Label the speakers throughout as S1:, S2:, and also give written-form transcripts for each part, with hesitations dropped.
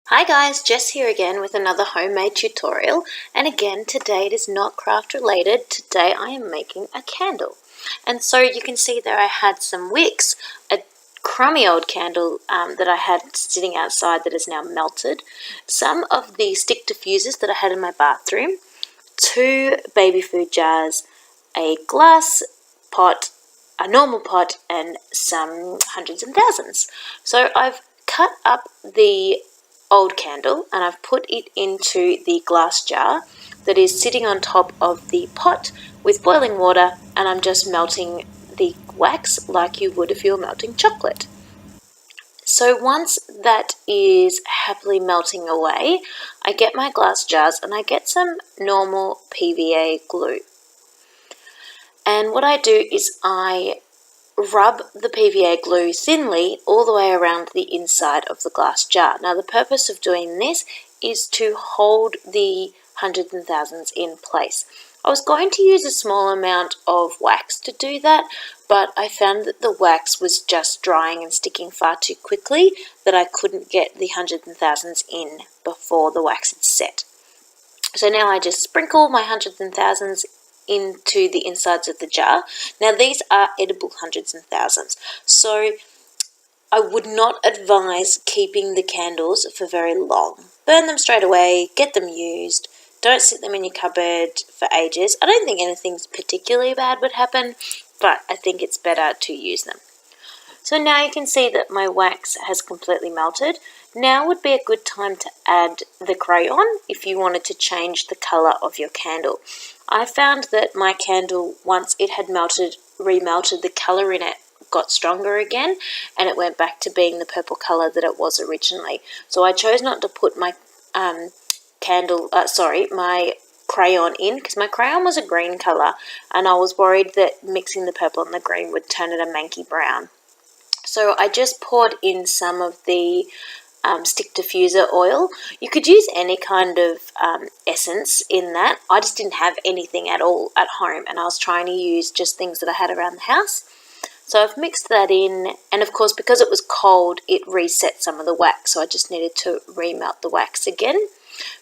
S1: Hi guys, Jess here again with another homemade tutorial, and again today it is not craft related. Today I am making a candle. And so you can see there I had some wicks, a crummy old candle that I had sitting outside that is now melted, some of the stick diffusers that I had in my bathroom, 2 baby food jars, a glass pot, a normal pot, and some hundreds and thousands. So I've cut up the old candle and I've put it into the glass jar that is sitting on top of the pot with boiling water, and I'm just melting the wax like you would if you were melting chocolate. So once that is happily melting away, I get my glass jars and I get some normal PVA glue. And what I do is I rub the PVA glue thinly all the way around the inside of the glass jar. Now the purpose of doing this is to hold the hundreds and thousands in place. I was going to use a small amount of wax to do that, but I found that the wax was just drying and sticking far too quickly, that I couldn't get the hundreds and thousands in before the wax had set. So now I just sprinkle my hundreds and thousands into the insides of the jar. Now these are edible hundreds and thousands, so I would not advise keeping the candles for very long. Burn them straight away, get them used, don't sit them in your cupboard for ages. I don't think anything particularly bad would happen, but I think it's better to use them. So now you can see that my wax has completely melted. Now would be a good time to add the crayon if you wanted to change the colour of your candle. I found that my candle, once it had remelted, the colour in it got stronger again and it went back to being the purple colour that it was originally. So I chose not to put my my crayon in, because my crayon was a green colour and I was worried that mixing the purple and the green would turn it a manky brown. So I just poured in some of the stick diffuser oil. You could use any kind of essence in that. I just didn't have anything at all at home and I was trying to use just things that I had around the house. So I've mixed that in, and of course because it was cold it reset some of the wax, so I just needed to remelt the wax again.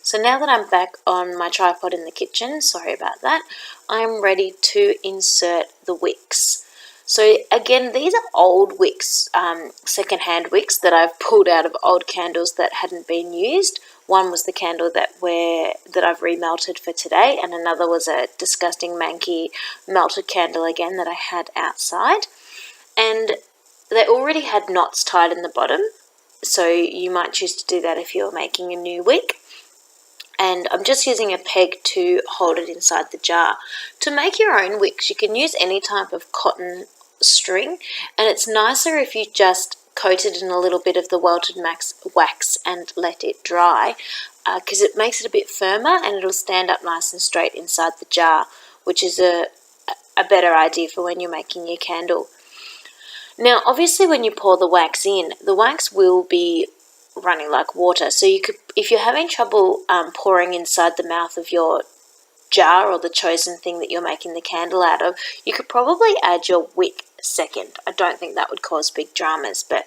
S1: So now that I'm back on my tripod in the kitchen, sorry about that, I'm ready to insert the wicks. So again, these are old wicks, second-hand wicks that I've pulled out of old candles that hadn't been used. One was the candle that I've remelted for today, and another was a disgusting manky melted candle again that I had outside. And they already had knots tied in the bottom, so you might choose to do that if you're making a new wick. And I'm just using a peg to hold it inside the jar. To make your own wicks, you can use any type of cotton string, and it's nicer if you just coat it in a little bit of the welted wax and let it dry, because it makes it a bit firmer and it'll stand up nice and straight inside the jar, which is a better idea for when you're making your candle. Now obviously when you pour the wax in, the wax will be running like water, so you could, if you're having trouble pouring inside the mouth of your jar or the chosen thing that you're making the candle out of, you could probably add your wick second. I don't think that would cause big dramas, but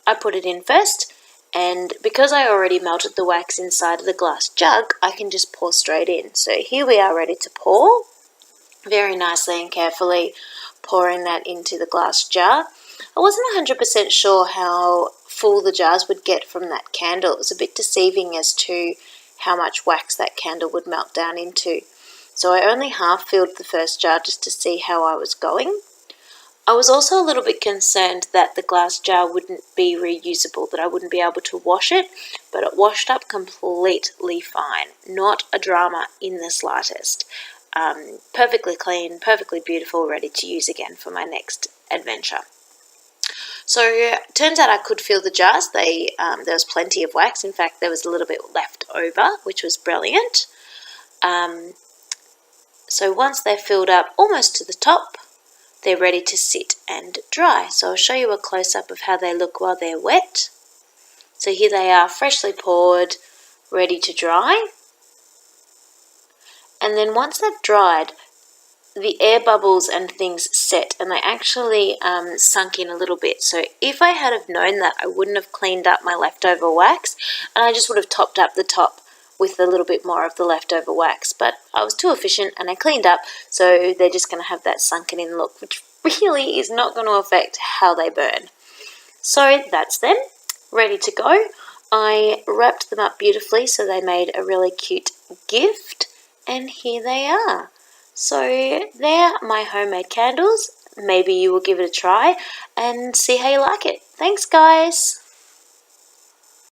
S1: I put it in first, and because I already melted the wax inside of the glass jug, I can just pour straight in. So here we are ready to pour, very nicely and carefully pouring that into the glass jar. I wasn't 100% sure how full the jars would get from that candle. It was a bit deceiving as to how much wax that candle would melt down into. So I only half filled the first jar just to see how I was going. I was also a little bit concerned that the glass jar wouldn't be reusable, that I wouldn't be able to wash it, but it washed up completely fine. Not a drama in the slightest. Perfectly clean, perfectly beautiful, ready to use again for my next adventure. So it turns out I could fill the jars. There was plenty of wax. In fact, there was a little bit left over, which was brilliant. So once they're filled up almost to the top, they're ready to sit and dry. So I'll show you a close-up of how they look while they're wet. So here they are, freshly poured, ready to dry. And then once they've dried, the air bubbles and things set, and they actually sunk in a little bit. So if I had have known that, I wouldn't have cleaned up my leftover wax, and I just would have topped up the top with a little bit more of the leftover wax. But I was too efficient and I cleaned up, so they're just going to have that sunken in look, which really is not going to affect how they burn. So that's them, ready to go. I wrapped them up beautifully so they made a really cute gift, and here they are. So they're my homemade candles. Maybe you will give it a try and see how you like it. Thanks, guys.